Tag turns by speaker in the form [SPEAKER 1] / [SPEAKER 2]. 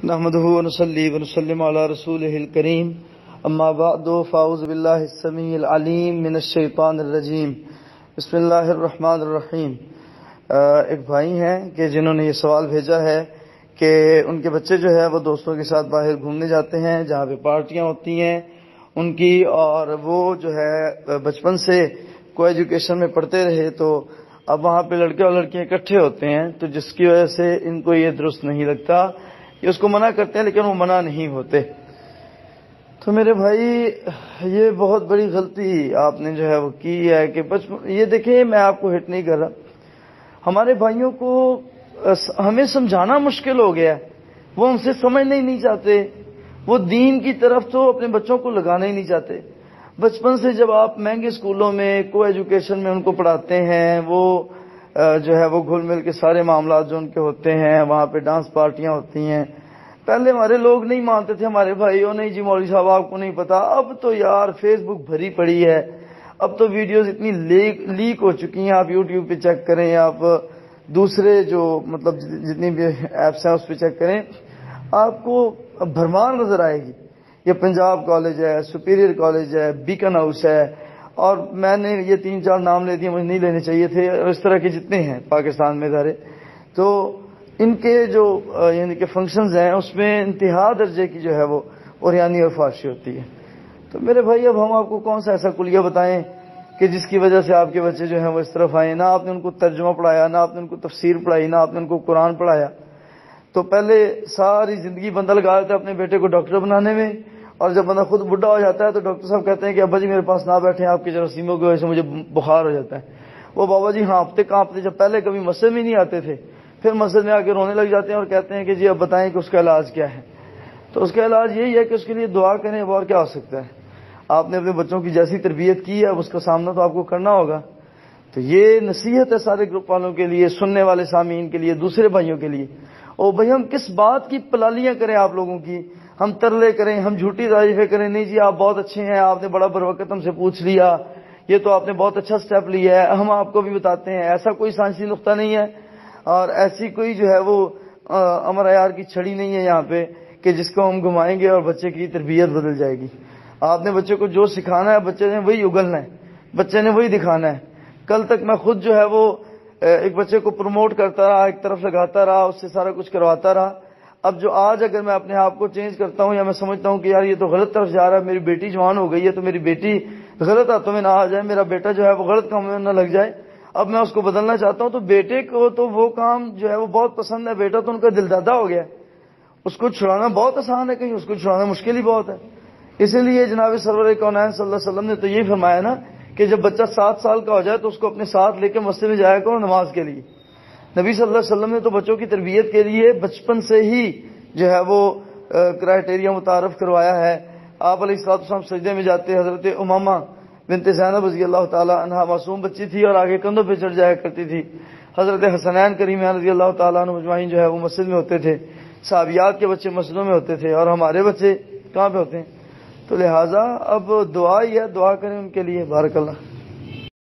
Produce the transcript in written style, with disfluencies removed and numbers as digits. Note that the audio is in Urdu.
[SPEAKER 1] نحمده ونصلي ونسلم على رسوله الكريم اما بعد فاعوذ بالله السميع العليم من الشیطان الرجیم بسم اللہ الرحمن الرحیم۔ ایک بھائی ہیں کہ جنہوں نے یہ سوال بھیجا ہے کہ ان کے بچے جو ہے وہ دوستوں کے ساتھ باہر گھومنے جاتے ہیں جہاں پہ پارٹیاں ہوتی ہیں ان کی، اور وہ جو ہے بچپن سے کو ایجوکیشن میں پڑھتے رہے، تو اب وہاں پہ لڑکے اور لڑکیاں اکٹھے ہوتے ہیں، تو جس کی وجہ سے ان کو یہ درست نہیں لگتا، یہ اس کو منع کرتے ہیں لیکن وہ منع نہیں ہوتے۔ تو میرے بھائی یہ بہت بڑی غلطی آپ نے جو ہے وہ کی ہے کہ یہ دیکھیں، میں آپ کو ہٹ نہیں کر رہا، ہمارے بھائیوں کو ہمیں سمجھانا مشکل ہو گیا ہے، وہ ہم سے سمجھنا ہی نہیں چاہتے، وہ دین کی طرف تو اپنے بچوں کو لگانا ہی نہیں چاہتے۔ بچپن سے جب آپ مہنگے اسکولوں میں کو ایجوکیشن میں ان کو پڑھاتے ہیں، وہ جو ہے وہ گھل مل کے سارے معاملات جو ان کے ہوتے ہیں، وہاں پہ ڈانس پارٹیاں ہوتی ہیں۔ پہلے ہمارے لوگ نہیں مانتے تھے، ہمارے بھائیوں نہیں جی مولوی صاحب آپ کو نہیں پتا، اب تو یار فیس بک بھری پڑی ہے، اب تو ویڈیوز اتنی لیک ہو چکی ہیں، آپ یوٹیوب پہ چیک کریں، آپ دوسرے جو مطلب جتنی بھی ایپس ہیں اس پہ چیک کریں، آپ کو بھرمار نظر آئے گی۔ یہ پنجاب کالج ہے، سپیریئر کالج ہے، بیکن ہاؤس ہے، اور میں نے یہ 3-4 نام لے دیے، مجھے نہیں لینے چاہیے تھے، اور اس طرح کے جتنے ہیں پاکستان میں ادارے، تو ان کے جو یعنی کہ فنکشنز ہیں اس میں انتہا درجے کی جو ہے وہ اوریانی اور فحاشی ہوتی ہے۔ تو میرے بھائی اب ہم آپ کو کون سا ایسا کلیہ بتائیں کہ جس کی وجہ سے آپ کے بچے جو ہیں وہ اس طرف آئیں؟ نہ آپ نے ان کو ترجمہ پڑھایا، نہ آپ نے ان کو تفسیر پڑھائی، نہ آپ نے ان کو قرآن پڑھایا۔ تو پہلے ساری زندگی بندہ لگا دیتا ہے اپنے بیٹے کو ڈاکٹر بنانے میں، اور جب بندہ خود بڈھا ہو جاتا ہے تو ڈاکٹر صاحب کہتے ہیں کہ ابا جی میرے پاس نہ بیٹھیں، آپ کے جراثیموں کی وجہ سے مجھے بخار ہو جاتا ہے۔ وہ بابا جی ہانپتے کانپتے جب پہلے کبھی مسجد میں نہیں آتے تھے، پھر مسجد میں آ کے رونے لگ جاتے ہیں اور کہتے ہیں کہ جی اب بتائیں کہ اس کا علاج کیا ہے۔ تو اس کا علاج یہی ہے کہ اس کے لیے دعا کریں، اب اور کیا ہو سکتا ہے؟ آپ نے اپنے بچوں کی جیسی تربیت کی ہے اب اس کا سامنا تو آپ کو کرنا ہوگا۔ تو یہ نصیحت ہے سارے گروپ والوں کے لیے، سننے والے سامعین کے لیے، دوسرے بھائیوں کے لیے۔ اور بھائی ہم کس بات کی پلالیاں کریں آپ لوگوں کی، ہم ترلے کریں، ہم جھوٹی تعریفیں کریں، نہیں جی آپ بہت اچھے ہیں، آپ نے بڑا بروقت ہم سے پوچھ لیا، یہ تو آپ نے بہت اچھا سٹیپ لیا ہے، ہم آپ کو بھی بتاتے ہیں ایسا کوئی سائنسی نقطہ نہیں ہے، اور ایسی کوئی جو ہے وہ امر عیار کی چھڑی نہیں ہے یہاں پہ کہ جس کو ہم گھمائیں گے اور بچے کی تربیت بدل جائے گی۔ آپ نے بچے کو جو سکھانا ہے بچے نے وہی اگلنا ہے، بچے نے وہی دکھانا ہے۔ کل تک میں خود جو ہے وہ ایک بچے کو پروموٹ کرتا رہا، ایک طرف لگاتا رہا، اس سے سارا کچھ کرواتا رہا۔ اب جو آج اگر میں اپنے آپ کو چینج کرتا ہوں یا میں سمجھتا ہوں کہ یار یہ تو غلط طرف جا رہا ہے، میری بیٹی جوان ہو گئی ہے تو میری بیٹی غلط ہاتھوں میں نہ آ جائے، میرا بیٹا جو ہے وہ غلط کاموں میں نہ لگ جائے، اب میں اس کو بدلنا چاہتا ہوں، تو بیٹے کو تو وہ کام جو ہے وہ بہت پسند ہے، بیٹا تو ان کا دل دادا ہو گیا ہے، اس کو چھڑانا بہت آسان ہے، کہیں اس کو چھڑانا مشکل ہی بہت ہے۔ اسی لیے جناب سرور کونین صلی اللہ علیہ وسلم نے تو یہی فرمایا نا کہ جب بچہ 7 سال کا ہو جائے تو اس کو اپنے ساتھ لے کے مسجد میں جایا کرو نماز کے لیے۔ نبی صلی اللہ علیہ وسلم نے تو بچوں کی تربیت کے لیے بچپن سے ہی جو ہے وہ کرائٹیریا متعارف کروایا ہے۔ آپ علیہ الصلوۃ والسلام سجدے میں جاتے، حضرت امامہ بنت زینب رضی اللہ تعالی عنہا معصوم بچی تھی اور آگے کندھوں پہ چڑھ جایا کرتی تھی، حضرت حسنین کریمین رضی اللہ تعالیٰ عنہ مجمعین جو ہے وہ مسجد میں ہوتے تھے، صحابیات کے بچے مسجدوں میں ہوتے تھے، اور ہمارے بچے کہاں پہ ہوتے ہیں؟ تو لہٰذا اب دعا ہی ہے، دعا کریں ان کے لیے۔ بارک اللہ۔